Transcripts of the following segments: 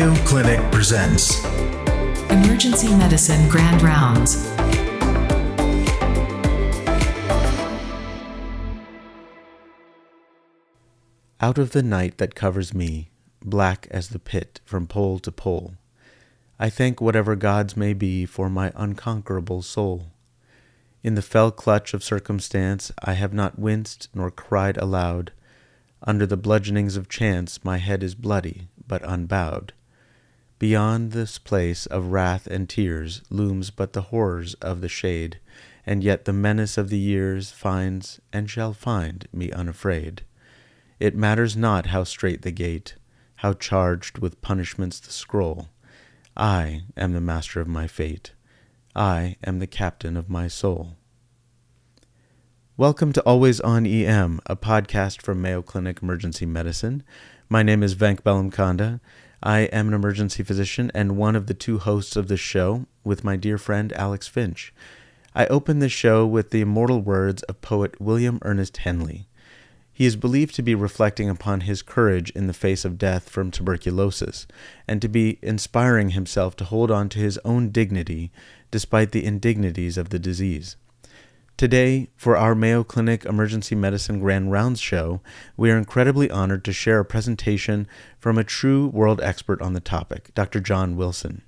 Mayo Clinic presents Emergency Medicine Grand Rounds. Out of the night that covers me, black as the pit from pole to pole, I thank whatever gods may be for my unconquerable soul. In the fell clutch of circumstance I have not winced nor cried aloud. Under the bludgeonings of chance my head is bloody, but unbowed. Beyond this place of wrath and tears looms but the horrors of the shade, and yet the menace of the years finds, and shall find, me unafraid. It matters not how strait the gate, how charged with punishments the scroll. I am the master of my fate. I am the captain of my soul. Welcome to Always on EM, a podcast from Mayo Clinic Emergency Medicine. My name is Venk Bellamkonda. I am an emergency physician and one of the two hosts of this show with my dear friend Alex Finch. I open this show with the immortal words of poet William Ernest Henley. He is believed to be reflecting upon his courage in the face of death from tuberculosis, and to be inspiring himself to hold on to his own dignity despite the indignities of the disease. Today, for our Mayo Clinic Emergency Medicine Grand Rounds show, we are incredibly honored to share a presentation from a true world expert on the topic, Dr. John Wilson.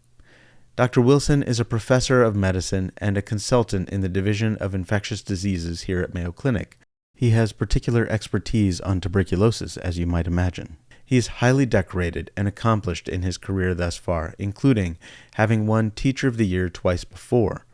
Dr. Wilson is a professor of medicine and a consultant in the Division of Infectious Diseases here at Mayo Clinic. He has particular expertise on tuberculosis, as you might imagine. He is highly decorated and accomplished in his career thus far, including having won Teacher of the Year twice before,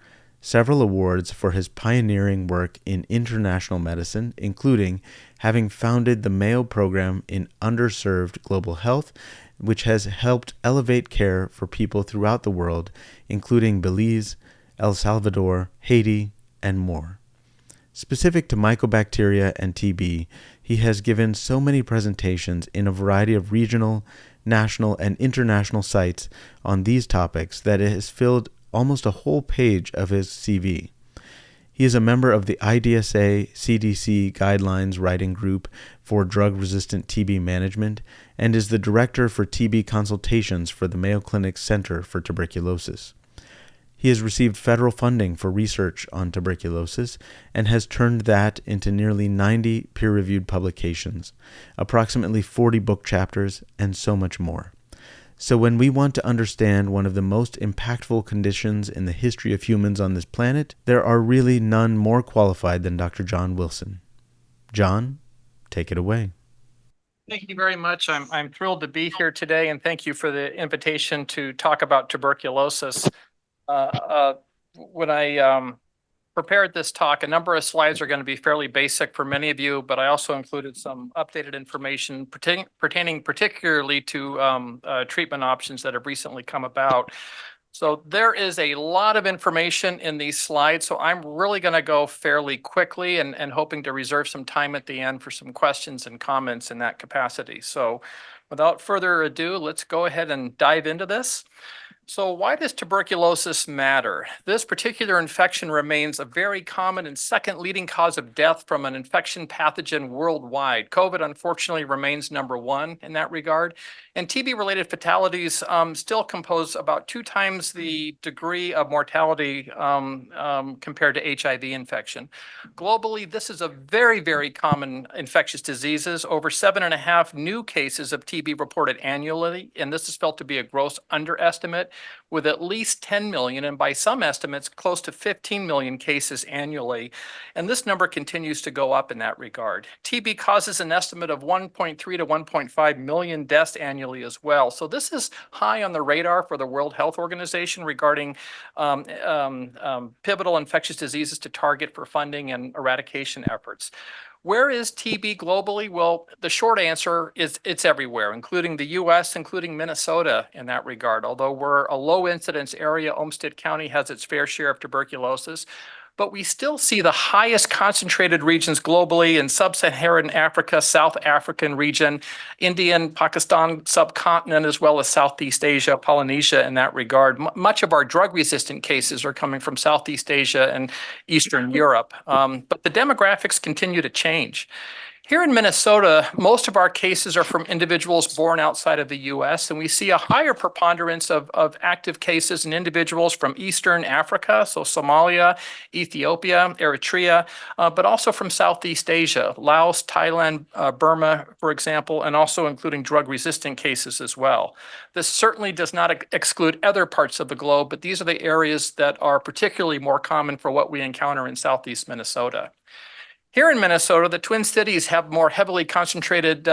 several awards for his pioneering work in international medicine, including having founded the Mayo Program in Underserved Global Health, which has helped elevate care for people throughout the world, including Belize, El Salvador, Haiti, and more. Specific to mycobacteria and TB, he has given so many presentations in a variety of regional, national, and international sites on these topics that it has filled almost a whole page of his CV. He is a member of the IDSA CDC Guidelines Writing Group for Drug-Resistant TB Management and is the director for TB consultations for the Mayo Clinic Center for Tuberculosis. He has received federal funding for research on tuberculosis and has turned that into nearly 90 peer-reviewed publications, approximately 40 book chapters, and so much more. So when we want to understand one of the most impactful conditions in the history of humans on this planet, there are really none more qualified than Dr. John Wilson. John, take it away. Thank you very much. I'm thrilled to be here today, and thank you for the invitation to talk about tuberculosis. When I prepared this talk, a number of slides are going to be fairly basic for many of you, but I also included some updated information pertaining particularly to treatment options that have recently come about. So there is a lot of information in these slides, so I'm really going to go fairly quickly and hoping to reserve some time at the end for some questions and comments in that capacity. So without further ado, let's go ahead and dive into this. So why does tuberculosis matter? This particular infection remains a very common and second leading cause of death from an infection pathogen worldwide. COVID, unfortunately, remains number one in that regard. And TB-related fatalities still compose about 2 times the degree of mortality compared to HIV infection. Globally, this is a very, very common infectious diseases. Over 7.5 new cases of TB reported annually, and this is felt to be a gross underestimate, with at least 10 million, and by some estimates, close to 15 million cases annually. And this number continues to go up in that regard. TB causes an estimate of 1.3 to 1.5 million deaths annually as well. So this is high on the radar for the World Health Organization regarding pivotal infectious diseases to target for funding and eradication efforts. Where is TB globally? Well, the short answer is it's everywhere, including the U.S., including Minnesota in that regard. Although we're a low incidence area, Olmsted County has its fair share of tuberculosis. But we still see the highest concentrated regions globally in sub-Saharan Africa, South African region, Indian, Pakistan subcontinent, as well as Southeast Asia, Polynesia in that regard. Much of our drug-resistant cases are coming from Southeast Asia and Eastern Europe. But the demographics continue to change. Here in Minnesota, most of our cases are from individuals born outside of the U.S., and we see a higher preponderance of active cases in individuals from Eastern Africa, so Somalia, Ethiopia, Eritrea, but also from Southeast Asia, Laos, Thailand, Burma, for example, and also including drug-resistant cases as well. This certainly does not exclude other parts of the globe, but these are the areas that are particularly more common for what we encounter in Southeast Minnesota. Here in Minnesota, the Twin Cities have more heavily concentrated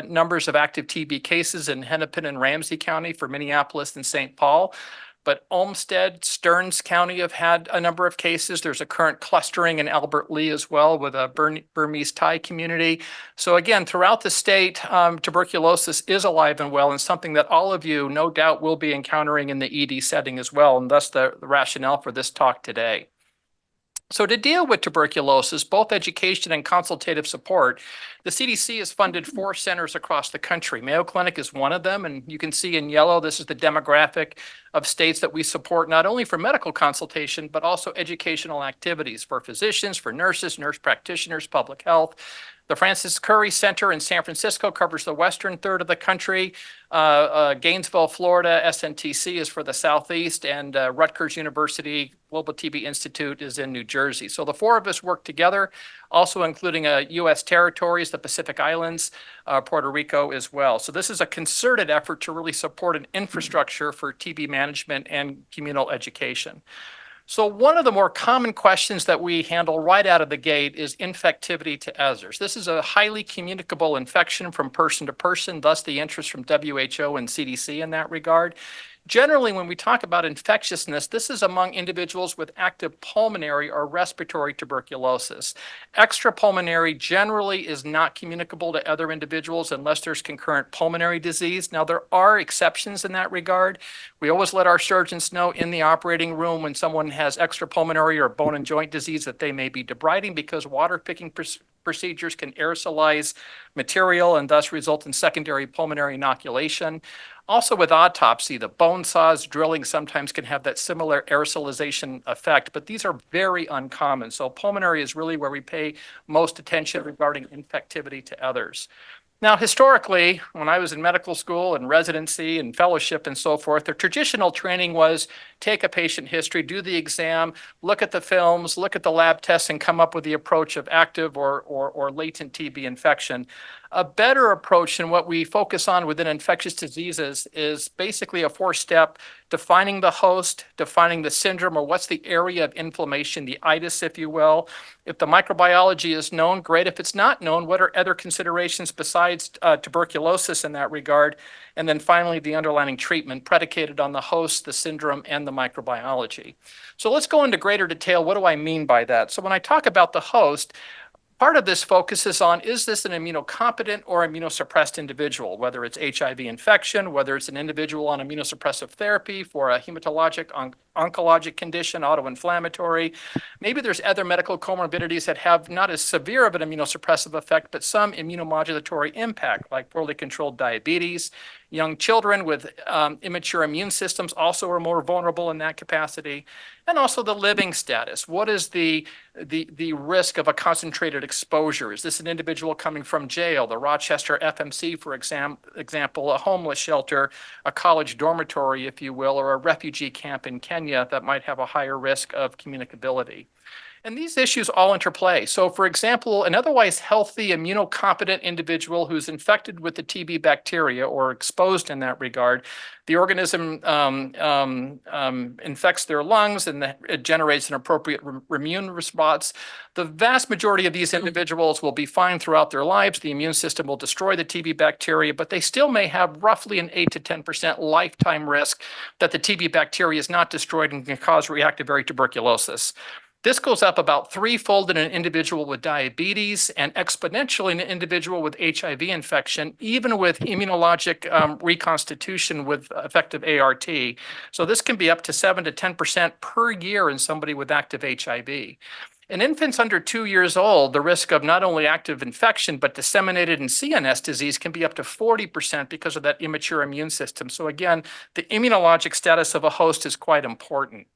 numbers of active TB cases in Hennepin and Ramsey County for Minneapolis and St. Paul. But Olmsted, Stearns County have had a number of cases. There's a current clustering in Albert Lea as well with a Burmese Thai community. So again, throughout the state, tuberculosis is alive and well and something that all of you no doubt will be encountering in the ED setting as well, and thus the rationale for this talk today. So to deal with tuberculosis, both education and consultative support, the CDC has funded 4 centers across the country. Mayo Clinic is one of them, and you can see in yellow, this is the demographic of states that we support not only for medical consultation, but also educational activities for physicians, for nurses, nurse practitioners, public health. The Francis Curry Center in San Francisco covers the western third of the country. Gainesville, Florida, SNTC is for the southeast, and Rutgers University Global TB Institute is in New Jersey. So the 4 of us work together, also including U.S. territories, the Pacific Islands, Puerto Rico as well. So this is a concerted effort to really support an infrastructure for TB management and communal education. So one of the more common questions that we handle right out of the gate is infectivity to others. This is a highly communicable infection from person to person, thus the interest from WHO and CDC in that regard. Generally, when we talk about infectiousness, this is among individuals with active pulmonary or respiratory tuberculosis. Extrapulmonary generally is not communicable to other individuals unless there's concurrent pulmonary disease. Now, there are exceptions in that regard. We always let our surgeons know in the operating room when someone has extrapulmonary or bone and joint disease that they may be debriding, because water picking procedures can aerosolize material and thus result in secondary pulmonary inoculation. Also with autopsy, the bone saws, drilling sometimes can have that similar aerosolization effect, but these are very uncommon. So pulmonary is really where we pay most attention regarding infectivity to others. Now, historically, when I was in medical school and residency and fellowship and so forth, the traditional training was take a patient history, do the exam, look at the films, look at the lab tests, and come up with the approach of active or latent TB infection. A better approach and what we focus on within infectious diseases is basically a 4-step: defining the host, defining the syndrome, or what's the area of inflammation, the itis, if you will. If the microbiology is known, great. If it's not known, what are other considerations besides tuberculosis in that regard? And then finally, the underlying treatment predicated on the host, the syndrome, and the microbiology. So let's go into greater detail. What do I mean by that? So when I talk about the host, part of this focuses on, is this an immunocompetent or immunosuppressed individual, whether it's HIV infection, whether it's an individual on immunosuppressive therapy for a hematologic, oncologic condition, autoinflammatory. Maybe there's other medical comorbidities that have not as severe of an immunosuppressive effect, but some immunomodulatory impact, like poorly controlled diabetes. Young children with immature immune systems also are more vulnerable in that capacity. And also the living status. What is the risk of a concentrated exposure? Is this an individual coming from jail, the Rochester FMC, for example, a homeless shelter, a college dormitory, if you will, or a refugee camp in Kenya that might have a higher risk of communicability? And these issues all interplay. So, for example, an otherwise healthy, immunocompetent individual who's infected with the TB bacteria or exposed in that regard, the organism infects their lungs and it generates an appropriate immune response. The vast majority of these individuals will be fine throughout their lives. The immune system will destroy the TB bacteria, but they still may have roughly an 8 to 10% lifetime risk that the TB bacteria is not destroyed and can cause reactive tuberculosis. This goes up about 3-fold in an individual with diabetes and exponentially in an individual with HIV infection, even with immunologic reconstitution with effective ART. So this can be up to 7 to 10% per year in somebody with active HIV. In infants under 2 years old, the risk of not only active infection, but disseminated and CNS disease can be up to 40% because of that immature immune system. So again, the immunologic status of a host is quite important.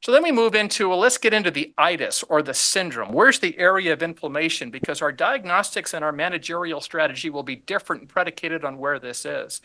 So then we move into, well, let's get into the itis or the syndrome. Where's the area of inflammation? Because our diagnostics and our managerial strategy will be different and predicated on where this is.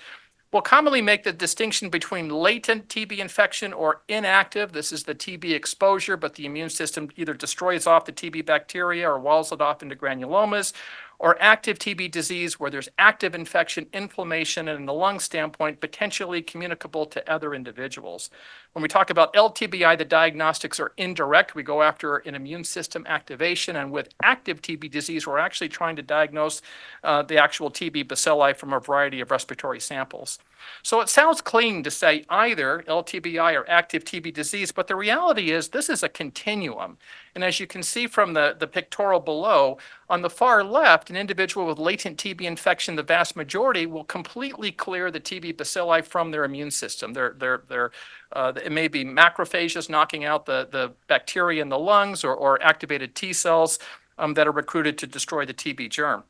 We'll commonly make the distinction between latent TB infection or inactive. This is the TB exposure, but the immune system either destroys off the TB bacteria or walls it off into granulomas, or active TB disease where there's active infection, inflammation, and in the lung standpoint, potentially communicable to other individuals. When we talk about LTBI, the diagnostics are indirect. We go after an immune system activation, and with active TB disease, we're actually trying to diagnose the actual TB bacilli from a variety of respiratory samples. So it sounds clean to say either LTBI or active TB disease, but the reality is this is a continuum. And as you can see from the pictorial below, on the far left, an individual with latent TB infection, the vast majority will completely clear the TB bacilli from their immune system. It may be macrophages knocking out the bacteria in the lungs or activated T cells that are recruited to destroy the TB germ.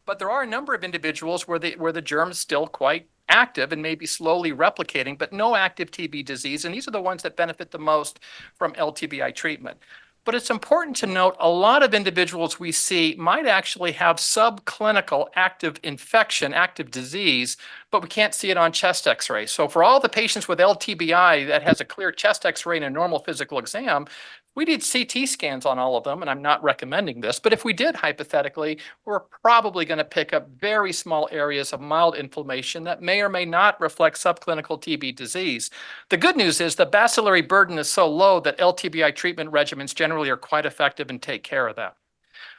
But there are a number of individuals where the germ is still quite active and maybe slowly replicating, but no active TB disease. And these are the ones that benefit the most from LTBI treatment. But it's important to note a lot of individuals we see might actually have subclinical active infection, active disease, but we can't see it on chest x-ray. So for all the patients with LTBI that has a clear chest x-ray and a normal physical exam, we did CT scans on all of them, and I'm not recommending this, but if we did hypothetically, we're probably going to pick up very small areas of mild inflammation that may or may not reflect subclinical TB disease. The good news is the bacillary burden is so low that LTBI treatment regimens generally are quite effective and take care of that.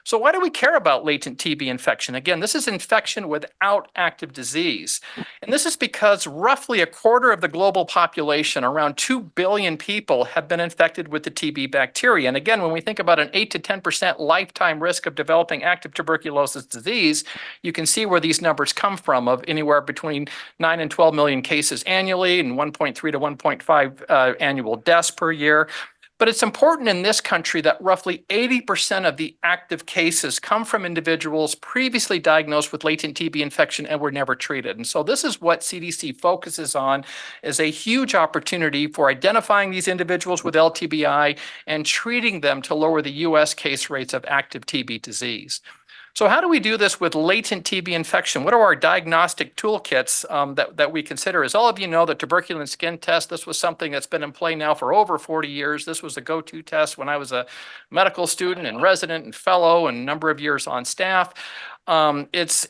So why do we care about latent TB infection? Again, this is infection without active disease. And this is because roughly a quarter of the global population, around 2 billion people, have been infected with the TB bacteria. And again, when we think about an 8 to 10% lifetime risk of developing active tuberculosis disease, you can see where these numbers come from, of anywhere between 9 and 12 million cases annually and 1.3 to 1.5 annual deaths per year. But it's important in this country that roughly 80% of the active cases come from individuals previously diagnosed with latent TB infection and were never treated. And so this is what CDC focuses on, is a huge opportunity for identifying these individuals with LTBI and treating them to lower the US case rates of active TB disease. So how do we do this with latent TB infection? What are our diagnostic toolkits that we consider? As all of you know, the tuberculin skin test, this was something that's been in play now for over 40 years. This was a go-to test when I was a medical student and resident and fellow and a number of years on staff. Its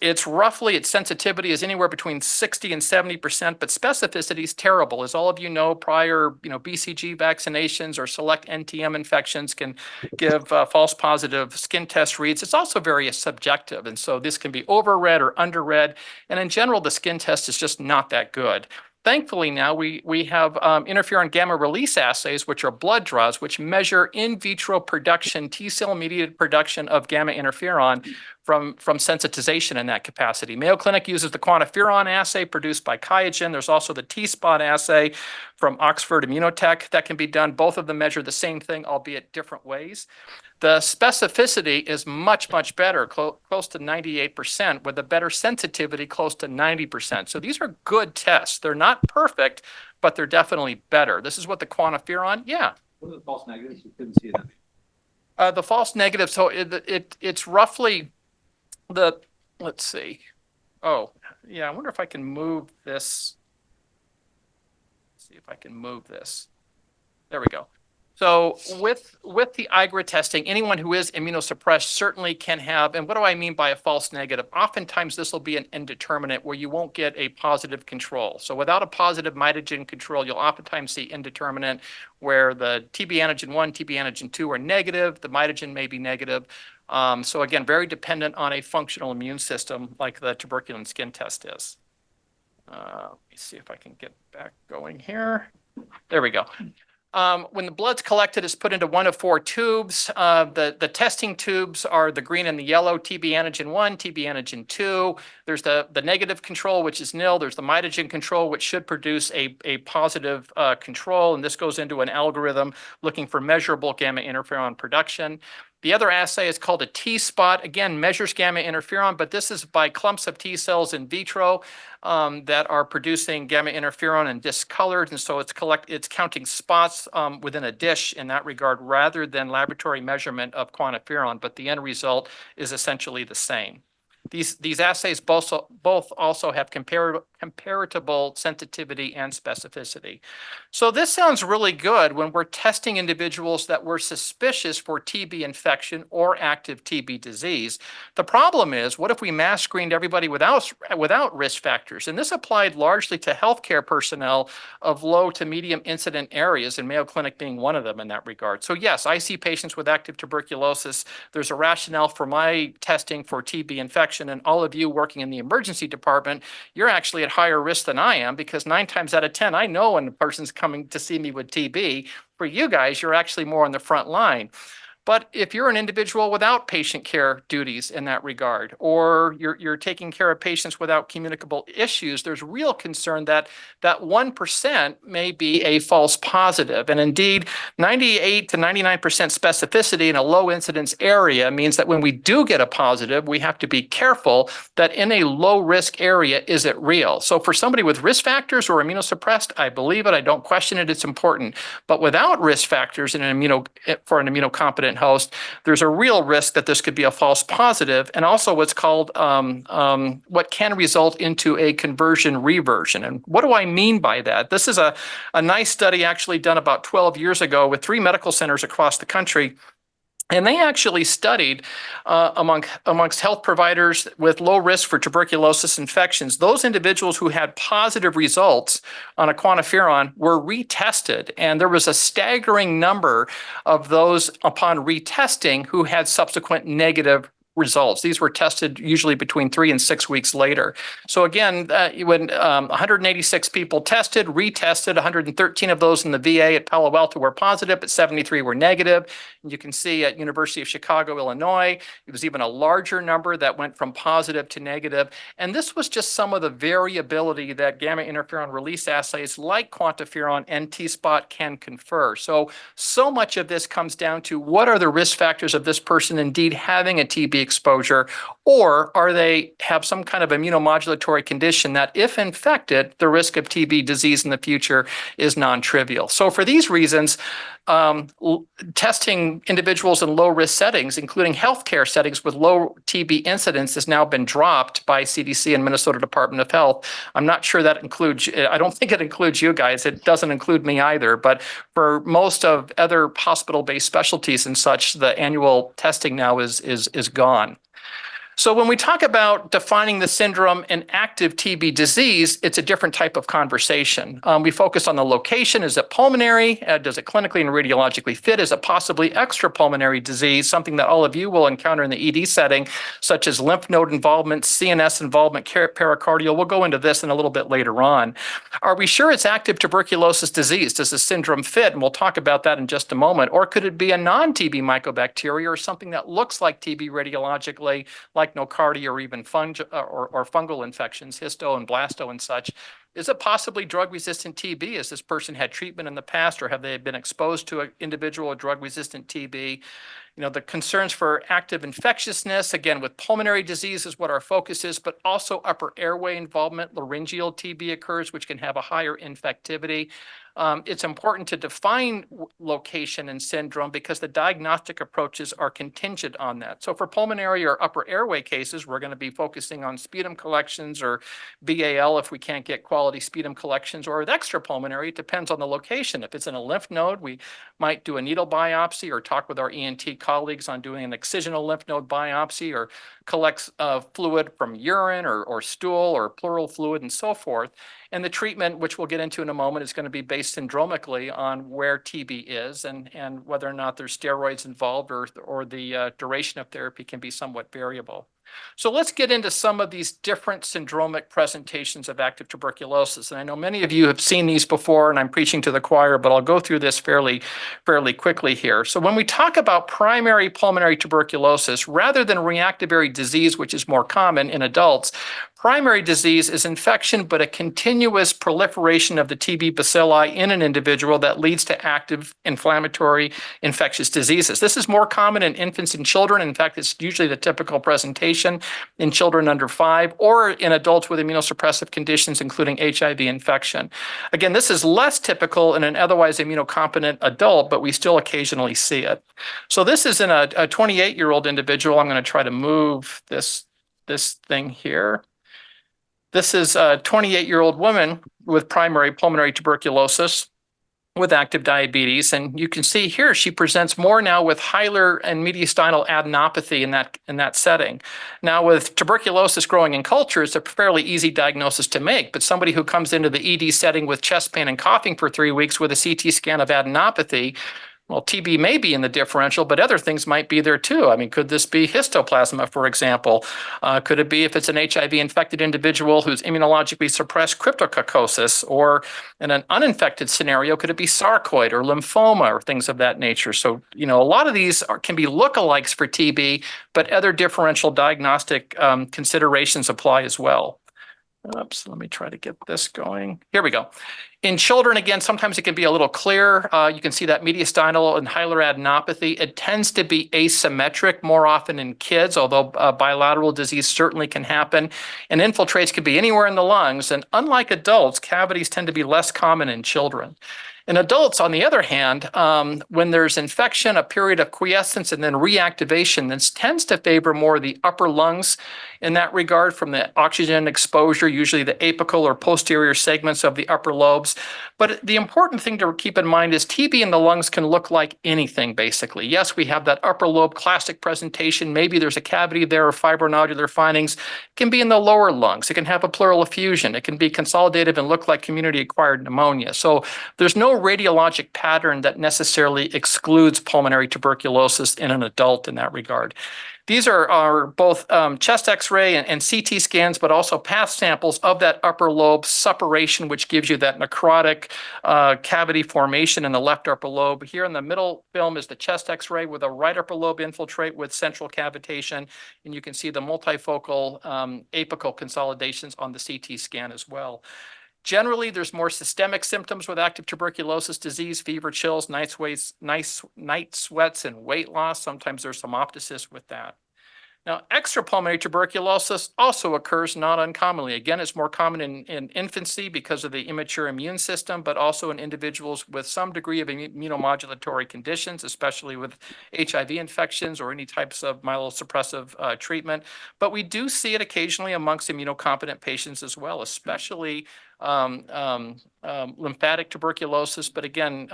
sensitivity is anywhere between 60 and 70%, but specificity is terrible. As all of you know, prior BCG vaccinations or select NTM infections can give false positive skin test reads. It's also very subjective, and so this can be overread or underread. And in general, the skin test is just not that good. Thankfully, now we have interferon gamma release assays, which are blood draws, which measure in vitro production, T-cell mediated production of gamma interferon from sensitization in that capacity. Mayo Clinic uses the quantiferon assay produced by QIAGEN. There's also the T-spot assay from Oxford Immunotech that can be done. Both of them measure the same thing, albeit different ways. The specificity is much, much better, close to 98%, with a better sensitivity close to 90%. So these are good tests. They're not perfect, but they're definitely better. This is what the quantiferon, yeah. What are the false negatives? You couldn't see that. The false negatives, so it's roughly let's see. Oh, yeah, I wonder if I can move this. Let's see if I can move this. There we go. So with the IGRA testing, anyone who is immunosuppressed certainly can have, and what do I mean by a false negative? Oftentimes this will be an indeterminate where you won't get a positive control. So without a positive mitogen control, you'll oftentimes see indeterminate where the TB antigen 1, TB antigen 2 are negative, the mitogen may be negative. So again, very dependent on a functional immune system like the tuberculin skin test is. Let me see if I can get back going here. There we go. When the blood's collected, it's put into one of 4 tubes. The testing tubes are the green and the yellow, TB antigen 1, TB antigen 2. There's the negative control, which is nil. There's the mitogen control, which should produce a positive control. And this goes into an algorithm looking for measurable gamma interferon production. The other assay is called a T-spot. Again, measures gamma interferon, but this is by clumps of T cells in vitro that are producing gamma interferon and discolored. And so it's counting spots within a dish in that regard rather than laboratory measurement of quantiferon, but the end result is essentially the same. These assays both also have comparable sensitivity and specificity. So this sounds really good when we're testing individuals that were suspicious for TB infection or active TB disease. The problem is, what if we mass screened everybody without risk factors? And this applied largely to healthcare personnel of low to medium incident areas, and Mayo Clinic being one of them in that regard. So yes, I see patients with active tuberculosis. There's a rationale for my testing for TB infection, and all of you working in the emergency department, you're actually at higher risk than I am, because 9 times out of 10, I know when a person's coming to see me with TB. For you guys, you're actually more on the front line. But if you're an individual without patient care duties in that regard, or you're taking care of patients without communicable issues, there's real concern that that 1% may be a false positive. And indeed, 98 to 99% specificity in a low incidence area means that when we do get a positive, we have to be careful that in a low risk area, is it real? So for somebody with risk factors or immunosuppressed, I believe it, I don't question it, it's important. But without risk factors for an immunocompetent host, there's a real risk that this could be a false positive, and also what's called what can result into a conversion reversion. And what do I mean by that? This is a nice study actually done about 12 years ago with 3 medical centers across the country. And they actually studied amongst health providers with low risk for tuberculosis infections. Those individuals who had positive results on a quantiferon were retested. And there was a staggering number of those upon retesting who had subsequent negative results. These were tested usually between 3 and 6 weeks later. So again, when 186 people tested, retested, 113 of those in the VA at Palo Alto were positive, but 73 were negative. And you can see at University of Chicago, Illinois, it was even a larger number that went from positive to negative. And this was just some of the variability that gamma interferon release assays like quantiferon and T-spot can confer. So much of this comes down to what are the risk factors of this person indeed having a TB exposure, or are they have some kind of immunomodulatory condition that, if infected, the risk of TB disease in the future is non-trivial. So for these reasons, testing individuals in low-risk settings, including healthcare settings with low TB incidence, has now been dropped by CDC and Minnesota Department of Health. I'm not sure that includes, I don't think it includes you guys. It doesn't include me either. But for most of other hospital-based specialties and such, the annual testing now is gone. So when we talk about defining the syndrome in active TB disease, it's a different type of conversation. We focus on the location. Is it pulmonary? Does it clinically and radiologically fit? Is it possibly extrapulmonary disease, something that all of you will encounter in the ED setting, such as lymph node involvement, CNS involvement, pericardial? We'll go into this in a little bit later on. Are we sure it's active tuberculosis disease? Does the syndrome fit? And we'll talk about that in just a moment. Or could it be a non-TB mycobacteria or something that looks like TB radiologically, like nocardia or even fungal infections, histo and blasto and such? Is it possibly drug-resistant TB? Has this person had treatment in the past, or have they been exposed to an individual with drug-resistant TB? You know, the concerns for active infectiousness, again, with pulmonary disease is what our focus is, but also upper airway involvement. Laryngeal TB occurs, which can have a higher infectivity. It's important to define location and syndrome because the diagnostic approaches are contingent on that. So for pulmonary or upper airway cases, we're going to be focusing on sputum collections or BAL if we can't get quality sputum collections, or with extrapulmonary, it depends on the location. If it's in a lymph node, we might do a needle biopsy or talk with our ENT colleagues on doing an excisional lymph node biopsy, or collects fluid from urine or stool or pleural fluid and so forth. And the treatment, which we'll get into in a moment, is going to be based syndromically on where TB is and whether or not there's steroids involved, or the duration of therapy can be somewhat variable. So let's get into some of these different syndromic presentations of active tuberculosis. And I know many of you have seen these before, and I'm preaching to the choir, but I'll go through this fairly quickly here. So when we talk about primary pulmonary tuberculosis, rather than reactivary disease, which is more common in adults, Primary disease is infection, but a continuous proliferation of the TB bacilli in an individual that leads to active inflammatory infectious diseases. This is more common in infants and children. In fact, it's usually the typical presentation in children under 5 or in adults with immunosuppressive conditions, including HIV infection. Again, this is less typical in an otherwise immunocompetent adult, but we still occasionally see it. So this is in a 28-year-old individual. I'm going to try to move this thing here. This is a 28-year-old woman with primary pulmonary tuberculosis with active diabetes. And you can see here she presents more now with hilar and mediastinal adenopathy in that setting. Now, with tuberculosis growing in culture, it's a fairly easy diagnosis to make. But somebody who comes into the ED setting with chest pain and coughing for 3 weeks with a CT scan of adenopathy, well, TB may be in the differential, but other things might be there too. I mean, could this be histoplasma, for example? Could it be, if it's an HIV-infected individual who's immunologically suppressed, cryptococcosis? Or in an uninfected scenario, could it be sarcoid or lymphoma or things of that nature? So, a lot of these can be lookalikes for TB, but other differential diagnostic considerations apply as well. Oops, let me try to get this going. Here we go. In children, again, sometimes it can be a little clear. You can see that mediastinal and hilar adenopathy. It tends to be asymmetric more often in kids, although bilateral disease certainly can happen. And infiltrates could be anywhere in the lungs. And unlike adults, cavities tend to be less common in children. In adults, on the other hand, when there's infection, a period of quiescence, and then reactivation, this tends to favor more the upper lungs in that regard from the oxygen exposure, usually the apical or posterior segments of the upper lobes. But the important thing to keep in mind is TB in the lungs can look like anything, basically. Yes, we have that upper lobe classic presentation. Maybe there's a cavity there or fibronodular findings. It can be in the lower lungs. It can have a pleural effusion. It can be consolidative and look like community-acquired pneumonia. So there's no radiologic pattern that necessarily excludes pulmonary tuberculosis in an adult in that regard. These are both chest X-ray and CT scans, but also path samples of that upper lobe suppuration, which gives you that necrotic cavity formation in the left upper lobe. Here in the middle film is the chest X-ray with a right upper lobe infiltrate with central cavitation, and you can see the multifocal apical consolidations on the CT scan as well. Generally, there's more systemic symptoms with active tuberculosis disease: fever, chills, night sweats, and weight loss. Sometimes there's some optosis with that. Now, extrapulmonary tuberculosis also occurs not uncommonly. Again, it's more common in infancy because of the immature immune system, but also in individuals with some degree of immunomodulatory conditions, especially with HIV infections or any types of myelosuppressive treatment. But we do see it occasionally amongst immunocompetent patients as well, especially lymphatic tuberculosis. But again,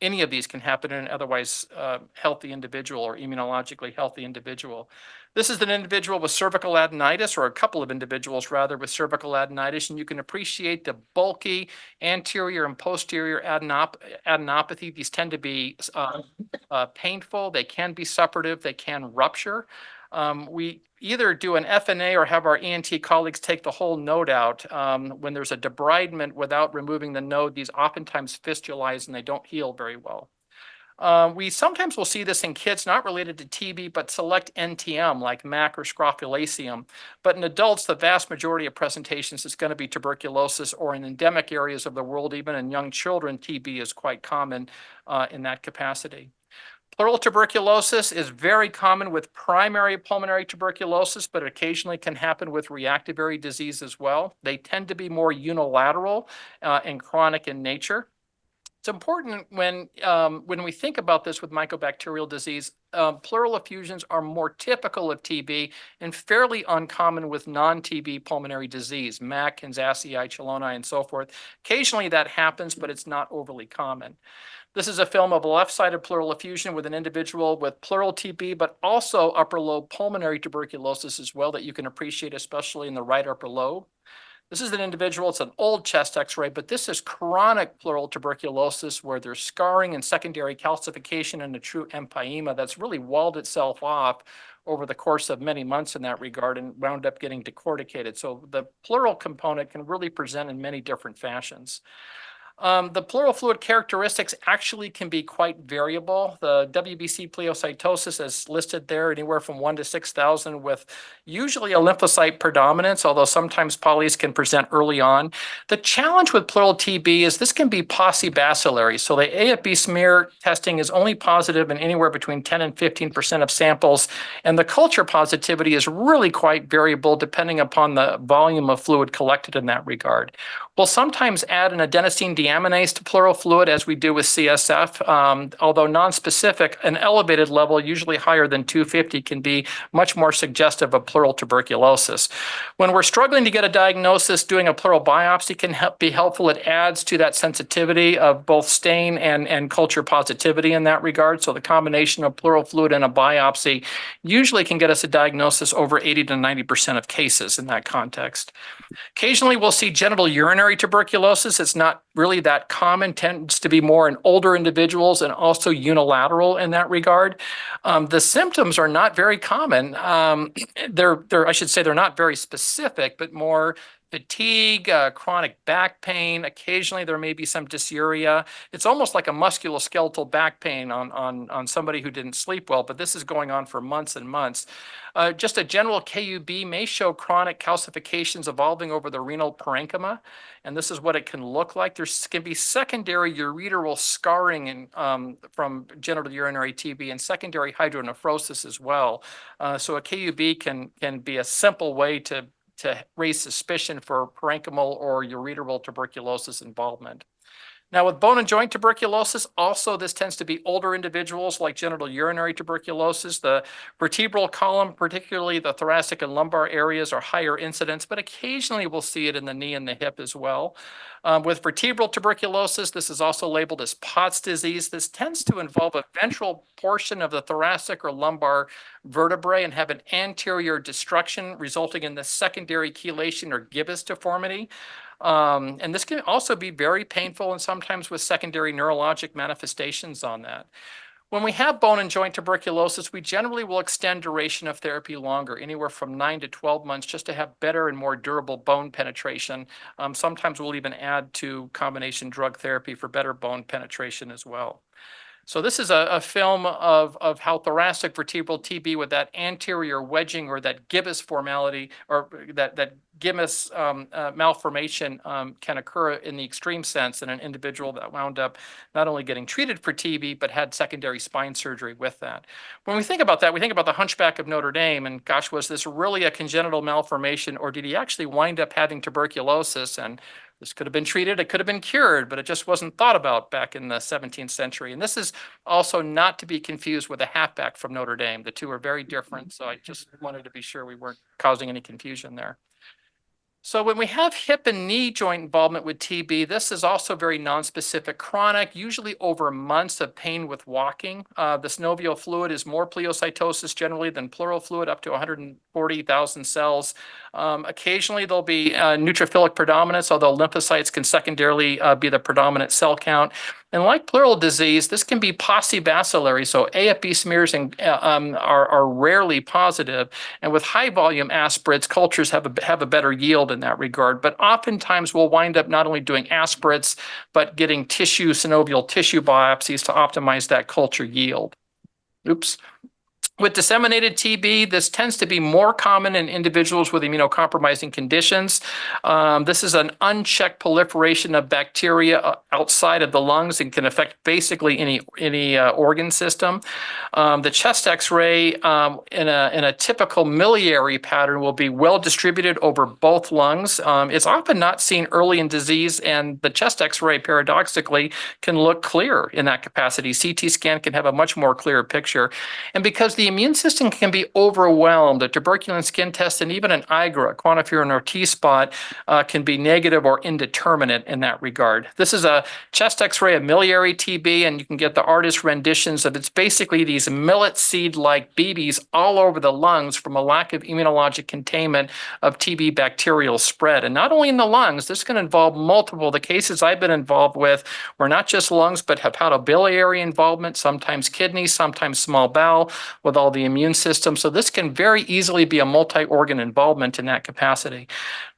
any of these can happen in an otherwise healthy individual or immunologically healthy individual. This is an individual with cervical adenitis, or a couple of individuals rather with cervical adenitis, and you can appreciate the bulky anterior and posterior adenopathy. These tend to be painful. They can be suppurative. They can rupture. We either do an FNA or have our ENT colleagues take the whole node out. When there's a debridement without removing the node, these oftentimes fistulize and they don't heal very well. We sometimes will see this in kids not related to TB, but select NTM like MAC or scrofulaceum. But in adults, the vast majority of presentations is going to be tuberculosis, or in endemic areas of the world, even in young children, TB is quite common in that capacity. Pleural tuberculosis is very common with primary pulmonary tuberculosis, but occasionally can happen with reactivary disease as well. They tend to be more unilateral and chronic in nature. It's important when we think about this with mycobacterial disease, pleural effusions are more typical of TB and fairly uncommon with non-TB pulmonary disease, MAC, Kansassii, Chelonae, and so forth. Occasionally that happens, but it's not overly common. This is a film of a left-sided pleural effusion with an individual with pleural TB, but also upper lobe pulmonary tuberculosis as well that you can appreciate, especially in the right upper lobe. This is an individual, it's an old chest X-ray, but this is chronic pleural tuberculosis where there's scarring and secondary calcification and a true empyema that's really walled itself off over the course of many months in that regard and wound up getting decorticated. So the pleural component can really present in many different fashions. The pleural fluid characteristics actually can be quite variable. The WBC pleocytosis is listed there anywhere from 1 to 6,000 with usually a lymphocyte predominance, although sometimes polys can present early on. The challenge with pleural TB is this can be paucibacillary. So the AFB smear testing is only positive in anywhere between 10 and 15% of samples, and the culture positivity is really quite variable depending upon the volume of fluid collected in that regard. We'll sometimes add an adenosine deaminase to pleural fluid as we do with CSF. Although nonspecific, an elevated level, usually higher than 250, can be much more suggestive of pleural tuberculosis. When we're struggling to get a diagnosis, doing a pleural biopsy can be helpful. It adds to that sensitivity of both stain and culture positivity in that regard. So the combination of pleural fluid and a biopsy usually can get us a diagnosis over 80 to 90% of cases in that context. Occasionally, we'll see genital urinary tuberculosis. It's not really that common, tends to be more in older individuals and also unilateral in that regard. The symptoms are not very common. I should say they're not very specific, but more fatigue, chronic back pain. Occasionally, there may be some dysuria. It's almost like a musculoskeletal back pain on somebody who didn't sleep well, but this is going on for months and months. Just a general KUB may show chronic calcifications evolving over the renal parenchyma, and this is what it can look like. There can be secondary ureteral scarring from genital urinary TB and secondary hydronephrosis as well. So a KUB can be a simple way to raise suspicion for parenchymal or ureteral tuberculosis involvement. Now, with bone and joint tuberculosis, also this tends to be older individuals like genital urinary tuberculosis. The vertebral column, particularly the thoracic and lumbar areas, are higher incidence, but occasionally we'll see it in the knee and the hip as well. With vertebral tuberculosis, this is also labeled as Pott's disease. This tends to involve a ventral portion of the thoracic or lumbar vertebrae and have an anterior destruction resulting in the secondary chelation or gibbous deformity. And this can also be very painful and sometimes with secondary neurologic manifestations on that. When we have bone and joint tuberculosis, we generally will extend duration of therapy longer, anywhere from 9 to 12 months, just to have better and more durable bone penetration. Sometimes we'll even add to combination drug therapy for better bone penetration as well. So this is a film of how thoracic vertebral TB with that anterior wedging or that gibbous formality or that gibbous malformation can occur in the extreme sense in an individual that wound up not only getting treated for TB, but had secondary spine surgery with that. When we think about that, we think about the Hunchback of Notre Dame, and gosh, was this really a congenital malformation, or did he actually wind up having tuberculosis? And this could have been treated, it could have been cured, but it just wasn't thought about back in the 17th century. And this is also not to be confused with a halfback from Notre Dame. The two are very different, so I just wanted to be sure we weren't causing any confusion there. So when we have hip and knee joint involvement with TB, this is also very nonspecific, chronic, usually over months of pain with walking. The synovial fluid is more pleocytosis generally than pleural fluid, up to 140,000 cells. Occasionally there'll be neutrophilic predominance, although lymphocytes can secondarily be the predominant cell count. And like pleural disease, this can be paucibacillary, so AFB smears are rarely positive. And with high volume aspirates, cultures have a better yield in that regard. But oftentimes we'll wind up not only doing aspirates, but getting synovial tissue biopsies to optimize that culture yield. Oops. With disseminated TB, this tends to be more common in individuals with immunocompromising conditions. This is an unchecked proliferation of bacteria outside of the lungs and can affect basically any organ system. The chest X-ray in a typical miliary pattern will be well distributed over both lungs. It's often not seen early in disease, and the chest X-ray paradoxically can look clear in that capacity. CT scan can have a much more clear picture. And because the immune system can be overwhelmed, a tuberculin skin test and even an IGRA, quantiferin or T-spot, can be negative or indeterminate in that regard. This is a chest X-ray of miliary TB, and you can get the artist renditions of it's basically these millet seed-like BBs all over the lungs from a lack of immunologic containment of TB bacterial spread. And not only in the lungs, this can involve multiple. The cases I've been involved with were not just lungs, but hepatobiliary involvement, sometimes kidneys, sometimes small bowel, with all the immune system. So this can very easily be a multi-organ involvement in that capacity.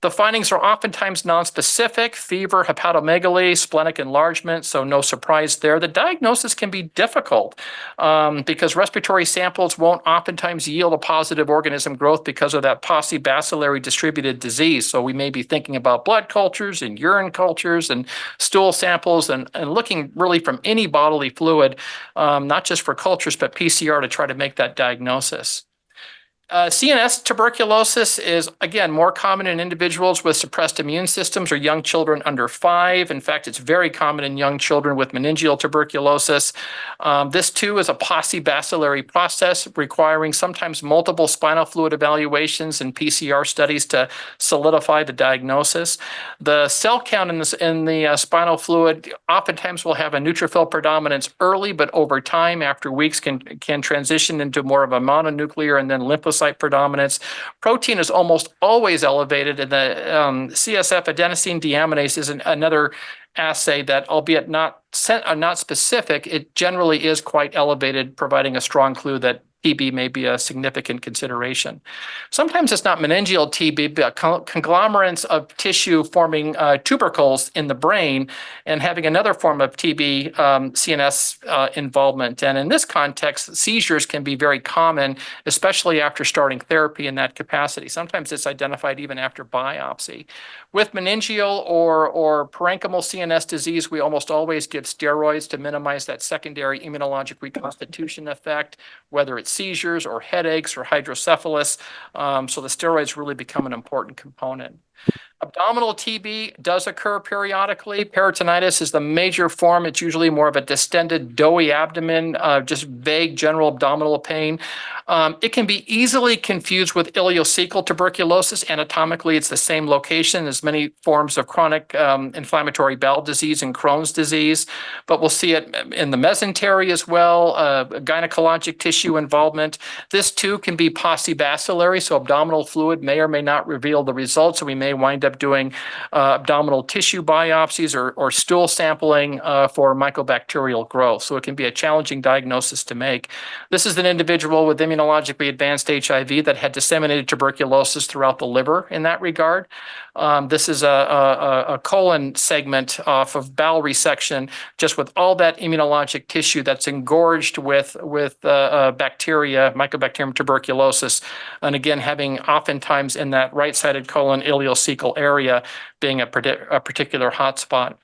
The findings are oftentimes nonspecific: fever, hepatomegaly, splenic enlargement, so no surprise there. The diagnosis can be difficult because respiratory samples won't oftentimes yield a positive organism growth because of that paucibacillary distributed disease. So we may be thinking about blood cultures and urine cultures and stool samples and looking really from any bodily fluid, not just for cultures, but PCR to try to make that diagnosis. CNS tuberculosis is, again, more common in individuals with suppressed immune systems or young children under 5. In fact, it's very common in young children with meningeal tuberculosis. This, too, is a paucibacillary process requiring sometimes multiple spinal fluid evaluations and PCR studies to solidify the diagnosis. The cell count in the spinal fluid oftentimes will have a neutrophil predominance early, but over time, after weeks, can transition into more of a mononuclear and then lymphocyte predominance. Protein is almost always elevated, and the CSF adenosine deaminase is another assay that, albeit not specific, it generally is quite elevated, providing a strong clue that TB may be a significant consideration. Sometimes it's not meningeal TB, but conglomerates of tissue forming tubercles in the brain and having another form of TB CNS involvement. And in this context, seizures can be very common, especially after starting therapy in that capacity. Sometimes it's identified even after biopsy. With meningeal or parenchymal CNS disease, we almost always give steroids to minimize that secondary immunologic reconstitution effect, whether it's seizures or headaches or hydrocephalus. So the steroids really become an important component. Abdominal TB does occur periodically. Peritonitis is the major form. It's usually more of a distended, doughy abdomen, just vague general abdominal pain. It can be easily confused with ileocecal tuberculosis. Anatomically, it's the same location as many forms of chronic inflammatory bowel disease and Crohn's disease, but we'll see it in the mesentery as well, gynecologic tissue involvement. This too can be paucibacillary, so abdominal fluid may or may not reveal the results, so we may wind up doing abdominal tissue biopsies or stool sampling for mycobacterial growth. So it can be a challenging diagnosis to make. This is an individual with immunologically advanced HIV that had disseminated tuberculosis throughout the liver in that regard. This is a colon segment off of bowel resection, just with all that immunologic tissue that's engorged with bacteria, Mycobacterium tuberculosis, and again, having oftentimes in that right-sided colon ileocecal area being a particular hotspot.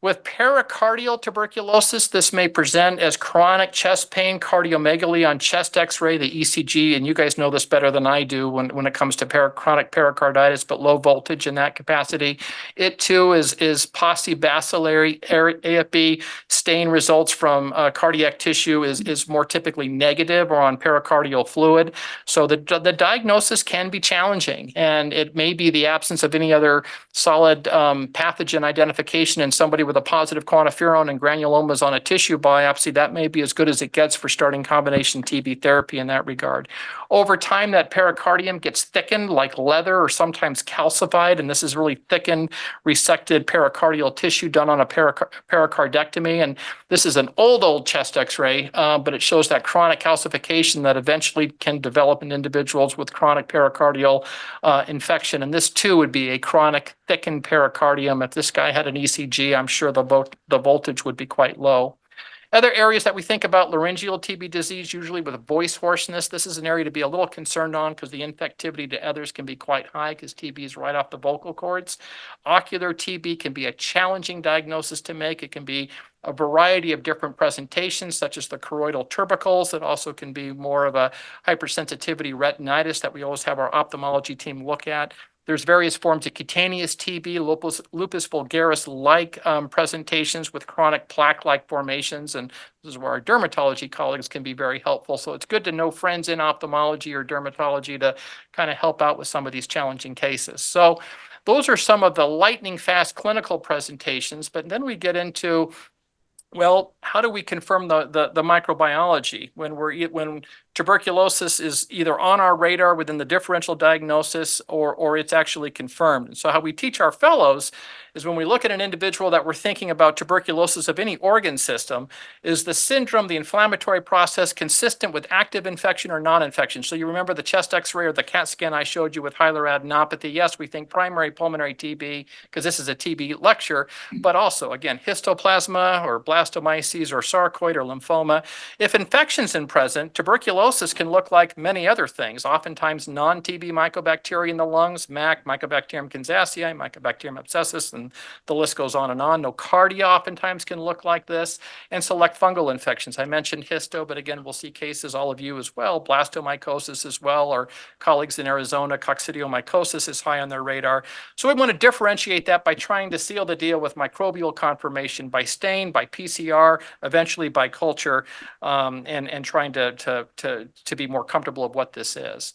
With pericardial tuberculosis, this may present as chronic chest pain, cardiomegaly on chest x-ray, the ECG, and you guys know this better than I do when it comes to chronic pericarditis, but low voltage in that capacity. It too is paucibacillary. AFB stain results from cardiac tissue is more typically negative or on pericardial fluid. So the diagnosis can be challenging, and it may be the absence of any other solid pathogen identification in somebody with a positive quantiferon and granulomas on a tissue biopsy. That may be as good as it gets for starting combination TB therapy in that regard. Over time, that pericardium gets thickened like leather or sometimes calcified, and this is really thickened, resected pericardial tissue done on a pericardectomy. And this is an old chest x-ray, but it shows that chronic calcification that eventually can develop in individuals with chronic pericardial infection. And this too would be a chronic thickened pericardium. If this guy had an ECG, I'm sure the voltage would be quite low. Other areas that we think about laryngeal TB disease, usually with voice hoarseness. This is an area to be a little concerned on because the infectivity to others can be quite high because TB is right off the vocal cords. Ocular TB can be a challenging diagnosis to make. It can be a variety of different presentations, such as the choroidal tubercles. It also can be more of a hypersensitivity retinitis that we always have our ophthalmology team look at. There's various forms of cutaneous TB, lupus vulgaris-like presentations with chronic plaque-like formations, and this is where our dermatology colleagues can be very helpful. So it's good to know friends in ophthalmology or dermatology to kind of help out with some of these challenging cases. So those are some of the lightning-fast clinical presentations, but then we get into, well, how do we confirm the microbiology when tuberculosis is either on our radar within the differential diagnosis or it's actually confirmed. And so how we teach our fellows is when we look at an individual that we're thinking about tuberculosis of any organ system, is the syndrome, the inflammatory process consistent with active infection or non-infection? So you remember the chest x-ray or the CAT scan I showed you with hyaluradenopathy. Yes, we think primary pulmonary TB because this is a TB lecture, but also, again, histoplasma or blastomyces or sarcoid or lymphoma. If infection's in present, tuberculosis can look like many other things, oftentimes non-TB mycobacteria in the lungs, MAC, Mycobacterium kinzaceae, Mycobacterium abscessus, and the list goes on and on. Nocardia oftentimes can look like this, and select fungal infections. I mentioned histo, but again, we'll see cases, all of you as well, blastomycosis as well, or colleagues in Arizona, coccidiomycosis is high on their radar. So we want to differentiate that by trying to seal the deal with microbial confirmation by stain, by PCR, eventually by culture, and trying to be more comfortable of what this is.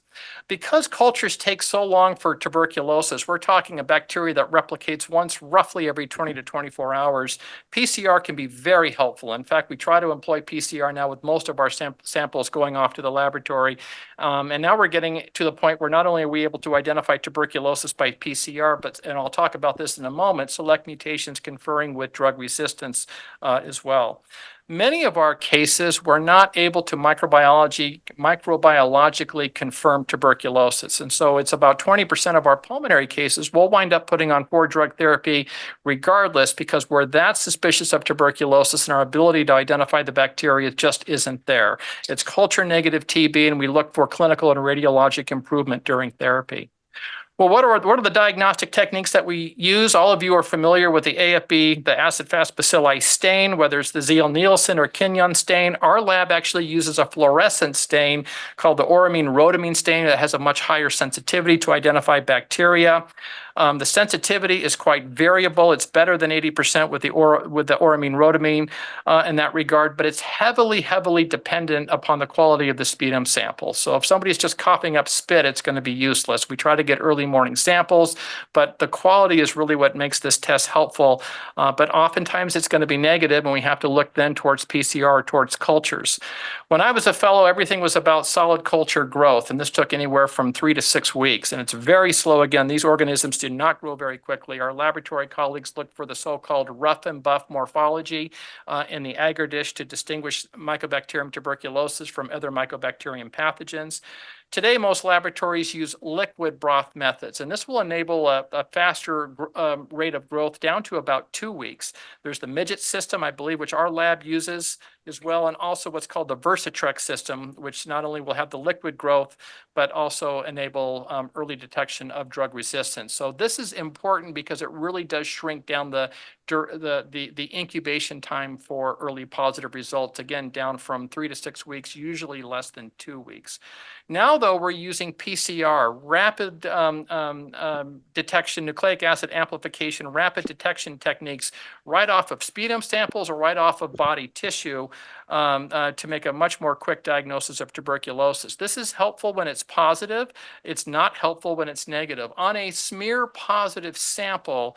Because cultures take so long for tuberculosis, we're talking a bacteria that replicates once roughly every 20 to 24 hours. PCR can be very helpful. In fact, we try to employ PCR now with most of our samples going off to the laboratory. And now we're getting to the point where not only are we able to identify tuberculosis by PCR, but, and I'll talk about this in a moment, select mutations conferring with drug resistance as well. Many of our cases were not able to microbiologically confirm tuberculosis. And so it's about 20% of our pulmonary cases we'll wind up putting on 4-drug therapy regardless, because we're that suspicious of tuberculosis and our ability to identify the bacteria just isn't there. It's culture negative TB, and we look for clinical and radiologic improvement during therapy. Well, what are the diagnostic techniques that we use? All of you are familiar with the AFB, the acid-fast bacilli stain, whether it's the Zeal-Nielsen or Kinyon stain. Our lab actually uses a fluorescent stain called the auramine-rhodamine stain that has a much higher sensitivity to identify bacteria. The sensitivity is quite variable. It's better than 80% with the auramine-rhodamine in that regard, but it's heavily dependent upon the quality of the sputum sample. So if somebody's just coughing up spit, it's going to be useless. We try to get early morning samples, but the quality is really what makes this test helpful. But oftentimes it's going to be negative, and we have to look then towards PCR or towards cultures. When I was a fellow, everything was about solid culture growth, and this took anywhere from 3 to 6 weeks, and it's very slow. Again, these organisms do not grow very quickly. Our laboratory colleagues look for the so-called rough and buff morphology in the agar dish to distinguish Mycobacterium tuberculosis from other Mycobacterium pathogens. Today, most laboratories use liquid broth methods, and this will enable a faster rate of growth down to about 2 weeks. There's the midget system, I believe, which our lab uses as well, and also what's called the Versatrex system, which not only will have the liquid growth, but also enable early detection of drug resistance. So this is important because it really does shrink down the incubation time for early positive results, again, down from 3 to 6 weeks, usually less than 2 weeks. Now, though, we're using PCR, rapid detection, nucleic acid amplification, rapid detection techniques right off of sputum samples or right off of body tissue to make a much more quick diagnosis of tuberculosis. This is helpful when it's positive. It's not helpful when it's negative. On a smear positive sample,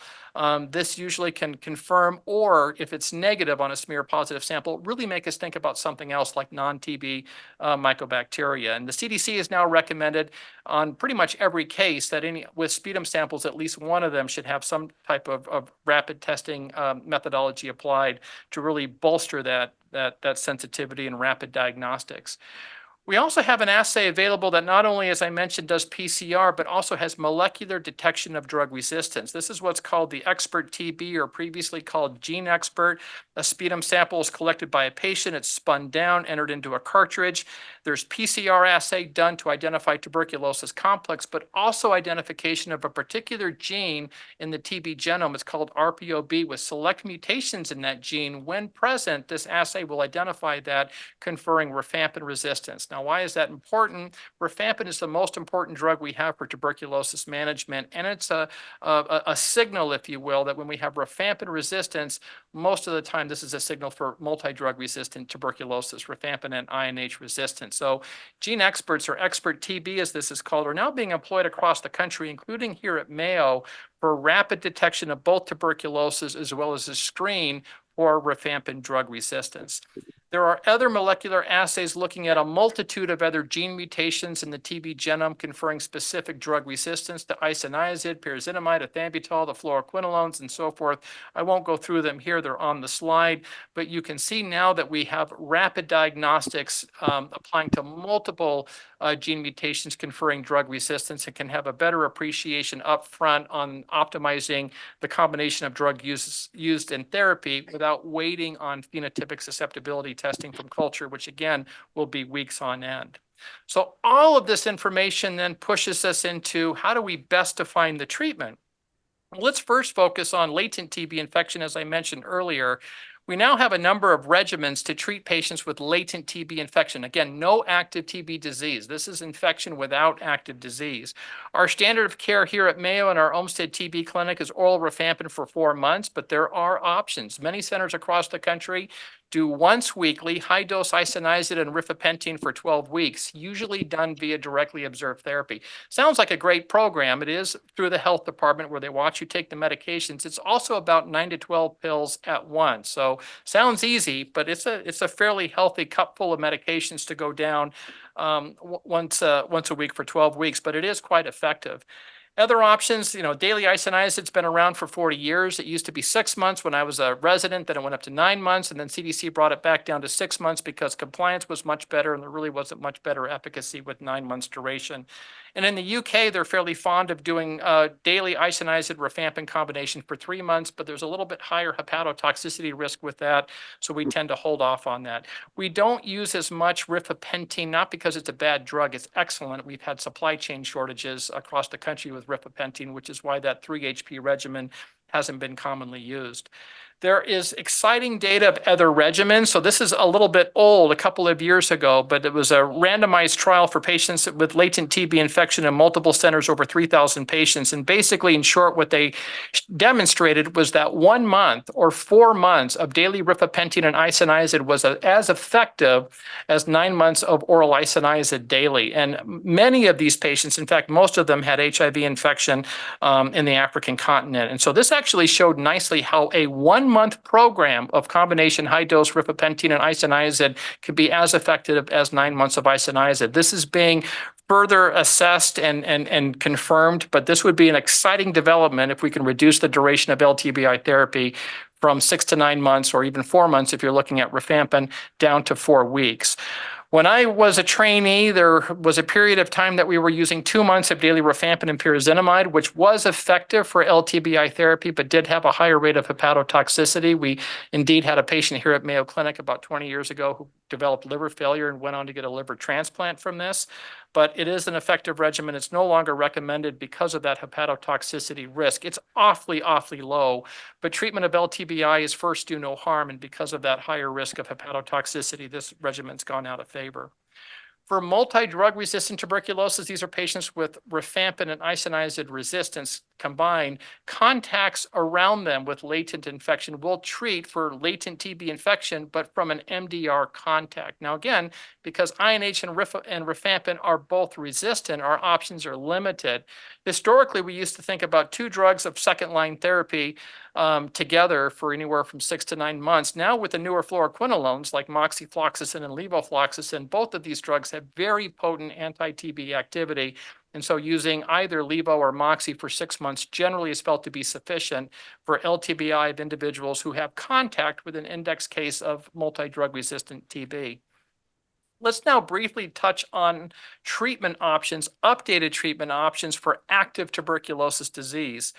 this usually can confirm, or if it's negative on a smear positive sample, really make us think about something else like non-TB mycobacteria. And the CDC has now recommended on pretty much every case that with sputum samples, at least one of them should have some type of rapid testing methodology applied to really bolster that sensitivity and rapid diagnostics. We also have an assay available that not only, as I mentioned, does PCR, but also has molecular detection of drug resistance. This is what's called the Expert TB, or previously called Gene Expert. A sputum sample is collected by a patient. It's spun down, entered into a cartridge. There's PCR assay done to identify tuberculosis complex, but also identification of a particular gene in the TB genome. It's called RPOB with select mutations in that gene. When present, this assay will identify that, conferring rifampin resistance. Now, why is that important? Rifampin is the most important drug we have for tuberculosis management, and it's a signal, if you will, that when we have rifampin resistance, most of the time this is a signal for multi-drug resistant tuberculosis, rifampin and INH resistance. So gene experts, or expert TB as this is called, are now being employed across the country, including here at Mayo, for rapid detection of both tuberculosis as well as a screen for rifampin drug resistance. There are other molecular assays looking at a multitude of other gene mutations in the TB genome conferring specific drug resistance to isoniazid, pyrazinamide, ethambutol, the fluoroquinolones, and so forth. I won't go through them here. They're on the slide, but you can see now that we have rapid diagnostics applying to multiple gene mutations conferring drug resistance and can have a better appreciation up front on optimizing the combination of drug used in therapy without waiting on phenotypic susceptibility testing from culture, which again will be weeks on end. So all of this information then pushes us into how do we best define the treatment? Let's first focus on latent TB infection, as I mentioned earlier. We now have a number of regimens to treat patients with latent TB infection. Again, no active TB disease. This is infection without active disease. Our standard of care here at Mayo and our Olmsted TB clinic is oral rifampin for 4 months, but there are options. Many centers across the country do once weekly high-dose isoniazid and rifapentine for 12 weeks, usually done via directly observed therapy. Sounds like a great program. It is through the health department where they watch you take the medications. It's also about 9 to 12 pills at once. So sounds easy, but it's a fairly healthy cup full of medications to go down once a week for 12 weeks, but it is quite effective. Other options, daily isoniazid's been around for 40 years. It used to be 6 months when I was a resident, then it went up to 9 months, and then CDC brought it back down to 6 months because compliance was much better and there really wasn't much better efficacy with 9 months duration. And in the UK, they're fairly fond of doing daily isoniazid rifampin combination for 3 months, but there's a little bit higher hepatotoxicity risk with that, so we tend to hold off on that. We don't use as much rifapentine, not because it's a bad drug, it's excellent. We've had supply chain shortages across the country with rifapentine, which is why that 3 HP regimen hasn't been commonly used. There is exciting data of other regimens. So this is a little bit old, a couple of years ago, but it was a randomized trial for patients with latent TB infection in multiple centers, over 3,000 patients. And basically, in short, what they demonstrated was that 1 month or 4 months of daily rifapentine and isoniazid was as effective as 9 months of oral isoniazid daily. And many of these patients, in fact, most of them had HIV infection in the African continent. And so this actually showed nicely how a 1 month program of combination high-dose rifapentine and isoniazid could be as effective as 9 months of isoniazid. This is being further assessed and confirmed, but this would be an exciting development if we can reduce the duration of LTBI therapy from 6 to 9 months, or even 4 months if you're looking at rifampin, down to 4 weeks. When I was a trainee, there was a period of time that we were using 2 months of daily rifampin and pyrazinamide, which was effective for LTBI therapy, but did have a higher rate of hepatotoxicity. We indeed had a patient here at Mayo Clinic about 20 years ago who developed liver failure and went on to get a liver transplant from this. But it is an effective regimen. It's no longer recommended because of that hepatotoxicity risk. It's awfully, awfully low, but treatment of LTBI is first do no harm, and because of that higher risk of hepatotoxicity, this regimen's gone out of favor. For multi-drug resistant tuberculosis, these are patients with rifampin and isoniazid resistance combined. Contacts around them with latent infection will treat for latent TB infection, but from an MDR contact. Now again, because INH and rifampin are both resistant, our options are limited. Historically, we used to think about 2 drugs of second-line therapy together for anywhere from 6 to 9 months. Now with the newer fluoroquinolones like moxifloxacin and levofloxacin, both of these drugs have very potent anti-TB activity. And so using either levo or moxi for 6 months generally is felt to be sufficient for LTBI of individuals who have contact with an index case of multi-drug resistant TB. Let's now briefly touch on treatment options, updated treatment options for active tuberculosis disease.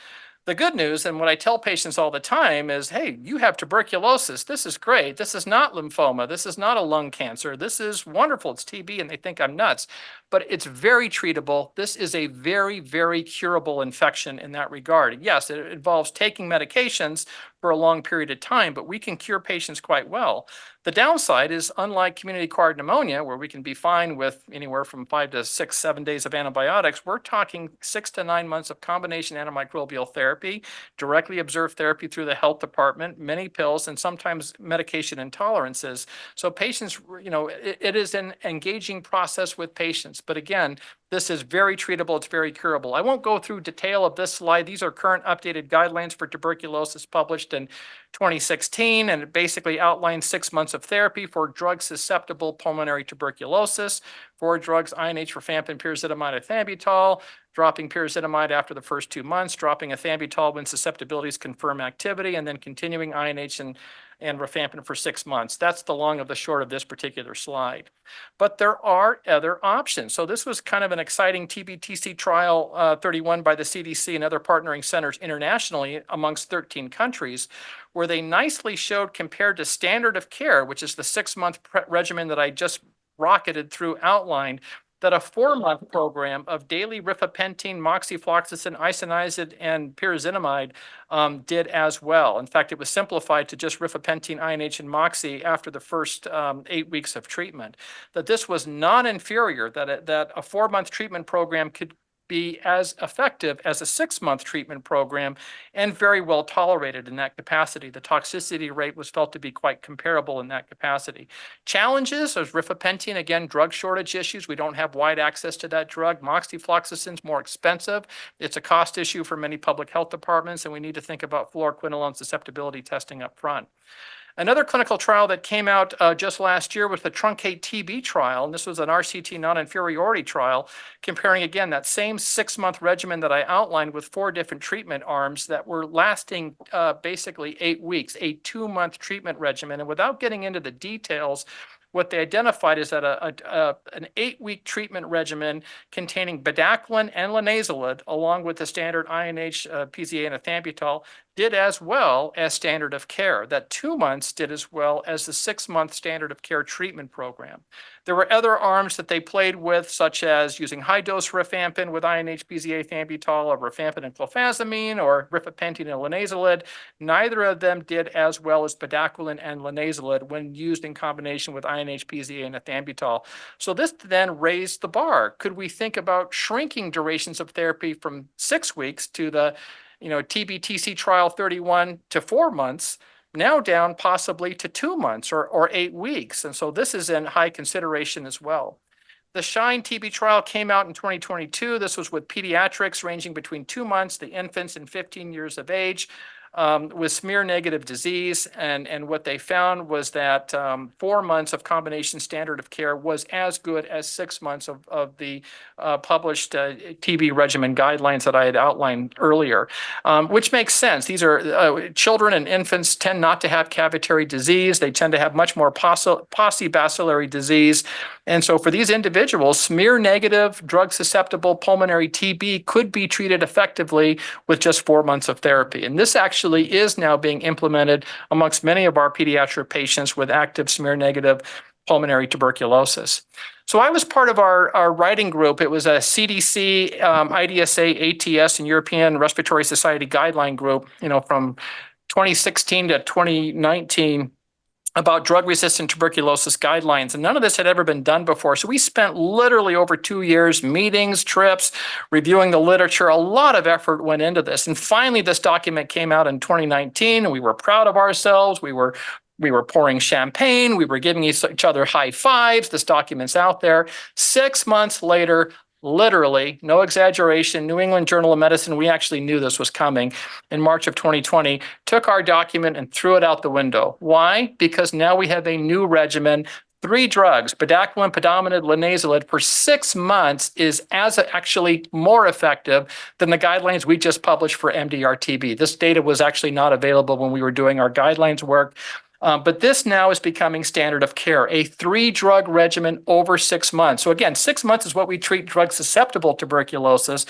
The good news, and what I tell patients all the time is, hey, you have tuberculosis. This is great. This is not lymphoma. This is not a lung cancer. This is wonderful. It's TB, and they think I'm nuts. But it's very treatable. This is a very, very curable infection in that regard. Yes, it involves taking medications for a long period of time, but we can cure patients quite well. The downside is, unlike community-acquired pneumonia, where we can be fine with anywhere from 5 to 6, 7 days of antibiotics, we're talking 6 to 9 months of combination antimicrobial therapy, directly observed therapy through the health department, many pills, and sometimes medication intolerances. So patients, it is an engaging process with patients, But again, this is very treatable. It's very curable. I won't go through detail of this slide. These are current updated guidelines for tuberculosis published in 2016, and it basically outlines 6 months of therapy for drug-susceptible pulmonary tuberculosis, 4 drugs, INH, rifampin, pyrazinamide, ethambutol, dropping pyrazinamide after the first 2 months, dropping ethambutol when susceptibilities confirm activity, and then continuing INH and rifampin for 6 months. That's the long of the short of this particular slide. But there are other options. So this was kind of an exciting TBTC trial 31 by the CDC and other partnering centers internationally amongst 13 countries, where they nicely showed, compared to standard of care, which is the 6-month regimen that I just rocketed through outlined, that a 4-month program of daily rifapentine, moxifloxacin, isoniazid, and pyrazinamide did as well. In fact, it was simplified to just rifapentine, INH, and moxi after the first 8 weeks of treatment. That this was non-inferior, that a 4-month treatment program could be as effective as a 6-month treatment program and very well tolerated in that capacity. The toxicity rate was felt to be quite comparable in that capacity. Challenges, there's rifapentine, again, drug shortage issues. We don't have wide access to that drug. Moxifloxacin's more expensive. It's a cost issue for many public health departments, and we need to think about fluoroquinolone susceptibility testing up front. Another clinical trial that came out just last year was the Truncate TB trial, and this was an RCT non-inferiority trial, comparing, again, that same 6-month regimen that I outlined with 4 different treatment arms that were lasting basically 8 weeks, a 2-month treatment regimen. And without getting into the details, what they identified is that an 8-week treatment regimen containing bedaquiline and linezolid, along with the standard INH, PZA, and ethambutol, did as well as standard of care. That 2 months did as well as the 6-month standard of care treatment program. There were other arms that they played with, such as using high-dose rifampin with INH, PZA, ethambutol, or rifampin and clofazimine, or rifapentine and linezolid. Neither of them did as well as bedaquiline and linezolid when used in combination with INH, PZA, and ethambutol. So this then raised the bar. Could we think about shrinking durations of therapy from 6 weeks to the TBTC trial 31 to 4 months, now down possibly to 2 months or 8 weeks. And so this is in high consideration as well. The SHINE TB trial came out in 2022. This was with pediatrics ranging between 2 months to infants and 15 years of age with smear-negative disease. And what they found was that 4 months of combination standard of care was as good as 6 months of the published TB regimen guidelines that I had outlined earlier, which makes sense. These are children and infants tend not to have cavitary disease. They tend to have much more paucibacillary disease. And so for these individuals, smear-negative, drug-susceptible pulmonary TB could be treated effectively with just 4 months of therapy. And this actually is now being implemented amongst many of our pediatric patients with active smear-negative pulmonary tuberculosis. So I was part of our writing group. It was a CDC, IDSA, ATS, and European Respiratory Society guideline group, from 2016 to 2019, about drug-resistant tuberculosis guidelines. And none of this had ever been done before. So we spent literally over 2 years, meetings, trips, reviewing the literature. A lot of effort went into this. And finally, this document came out in 2019, and we were proud of ourselves. We were pouring champagne. We were giving each other high fives. This document's out there. 6 months later, literally, no exaggeration, New England Journal of Medicine, we actually knew this was coming in March of 2020, took our document and threw it out the window. Why? Because now we have a new regimen, 3 drugs, bedaquiline, pedominid, linezolid, for 6 months is actually more effective than the guidelines we just published for MDR-TB. This data was actually not available when we were doing our guidelines work. But this now is becoming standard of care, a 3-drug regimen over 6 months. So again, 6 months is what we treat drug-susceptible tuberculosis.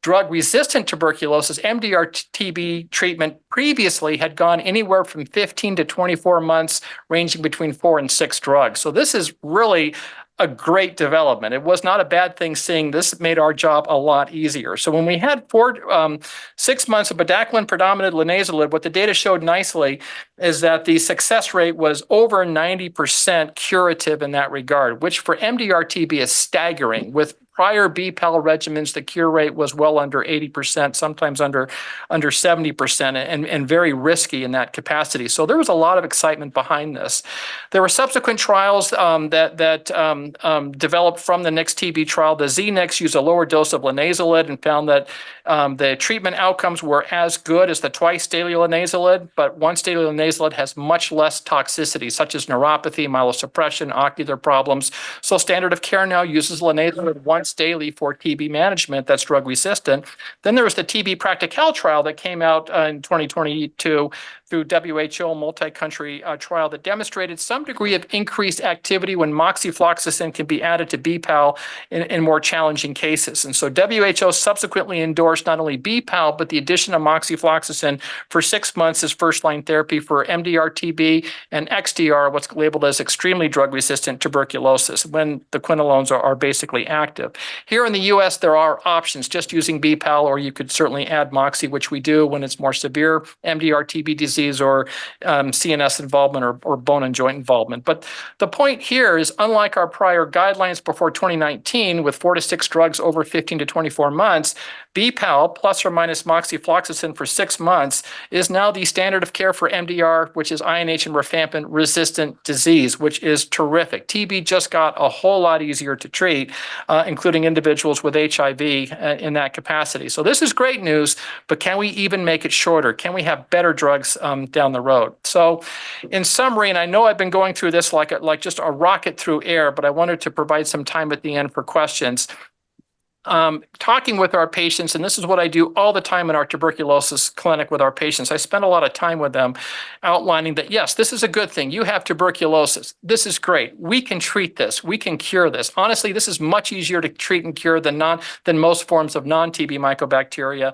Drug-resistant tuberculosis, MDR-TB treatment previously had gone anywhere from 15 to 24 months, ranging between 4 and 6 drugs. So this is really a great development. It was not a bad thing seeing this. Made our job a lot easier. So when we had 6 months of bedaquiline, predominant linezolid, what the data showed nicely is that the success rate was over 90% curative in that regard, which for MDR-TB is staggering, with prior B-PAL regimens, the cure rate was well under 80%, sometimes under 70%, and very risky in that capacity. So there was a lot of excitement behind this. There were subsequent trials that developed from the NICS TB trial. The Z-NICS used a lower dose of linezolid and found that the treatment outcomes were as good as the twice-daily linezolid, but once-daily linezolid has much less toxicity, such as neuropathy, myelosuppression, ocular problems. So standard of care now uses linezolid once daily for TB management that's drug resistant. Then there was the TB Practical trial that came out in 2022 through WHO multi-country trial that demonstrated some degree of increased activity when moxifloxacin can be added to B-PAL in more challenging cases. And so WHO subsequently endorsed not only B-PAL, but the addition of moxifloxacin for 6 months as first-line therapy for MDR-TB and XDR, what's labeled as extremely drug-resistant tuberculosis, when the quinolones are basically active. Here in the U.S., there are options, just using B-PAL, or you could certainly add moxi, which we do when it's more severe MDR-TB disease or CNS involvement or bone and joint involvement. But the point here is, unlike our prior guidelines before 2019 with 4 to 6 drugs over 15 to 24 months, B-PAL plus or minus moxifloxacin for 6 months is now the standard of care for MDR, which is INH and rifampin resistant disease, which is terrific. TB just got a whole lot easier to treat, including individuals with HIV in that capacity. So this is great news, but can we even make it shorter? Can we have better drugs down the road? So in summary, and I know I've been going through this like just a rocket through air, but I wanted to provide some time at the end for questions. Talking with our patients, and this is what I do all the time in our tuberculosis clinic with our patients. I spend a lot of time with them outlining that, yes, this is a good thing. You have tuberculosis. This is great. We can treat this. We can cure this. Honestly, this is much easier to treat and cure than most forms of non-TB mycobacteria.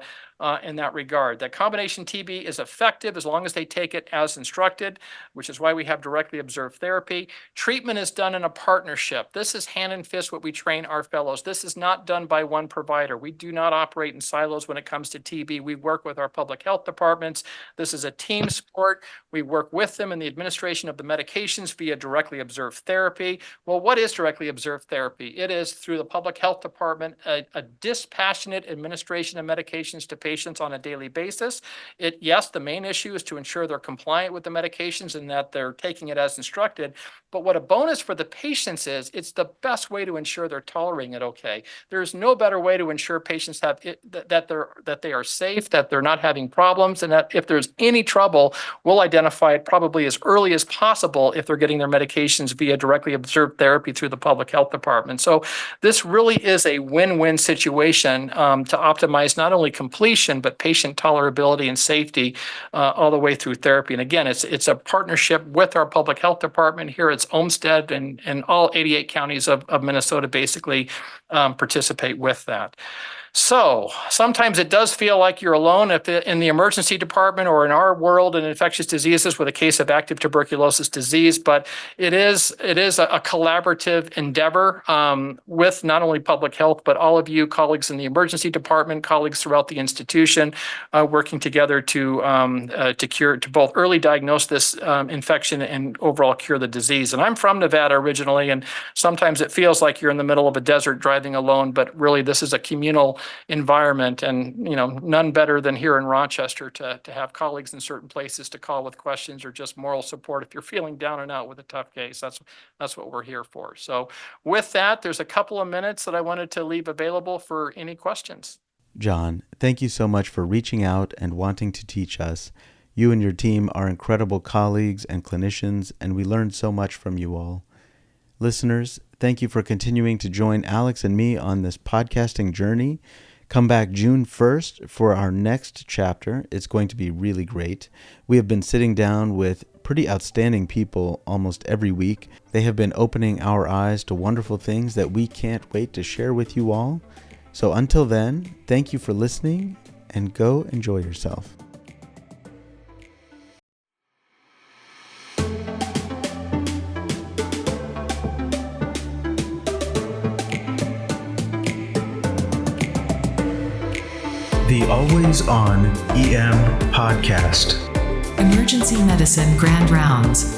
In that regard. That combination TB is effective as long as they take it as instructed, which is why we have directly observed therapy. Treatment is done in a partnership. This is hand and fist what we train our fellows. This is not done by one provider. We do not operate in silos when it comes to TB. We work with our public health departments. This is a team sport. We work with them in the administration of the medications via directly observed therapy. Well, what is directly observed therapy? It is through the public health department, a dispassionate administration of medications to patients on a daily basis. Yes, the main issue is to ensure they're compliant with the medications and that they're taking it as instructed. But what a bonus for the patients is, it's the best way to ensure they're tolerating it okay. There's no better way to ensure patients have that they are safe, that they're not having problems, and that if there's any trouble, we'll identify it probably as early as possible if they're getting their medications via directly observed therapy through the public health department. So this really is a win-win situation to optimize not only completion, but patient tolerability and safety all the way through therapy. And again, it's a partnership with our public health department. Here it's Olmsted, and all 88 counties of Minnesota basically participate with that. So sometimes it does feel like you're alone in the emergency department or in our world in infectious diseases with a case of active tuberculosis disease, but it is a collaborative endeavor with not only public health, but all of you colleagues in the emergency department, colleagues throughout the institution, working together to both early diagnose this infection and overall cure the disease. And I'm from Nevada originally, and sometimes it feels like you're in the middle of a desert driving alone, but really this is a communal environment, and none better than here in Rochester to have colleagues in certain places to call with questions or just moral support if you're feeling down and out with a tough case. That's what we're here for. So with that, there's a couple of minutes that I wanted to leave available for any questions. John, thank you so much for reaching out and wanting to teach us. You and your team are incredible colleagues and clinicians, and we learned so much from you all. Listeners, thank you for continuing to join Alex and me on this podcasting journey. Come back June 1st for our next chapter. It's going to be really great. We have been sitting down with pretty outstanding people almost every week. They have been opening our eyes to wonderful things that we can't wait to share with you all. So until then, thank you for listening, and go enjoy yourself. The Always On EM Podcast. Emergency Medicine Grand Rounds.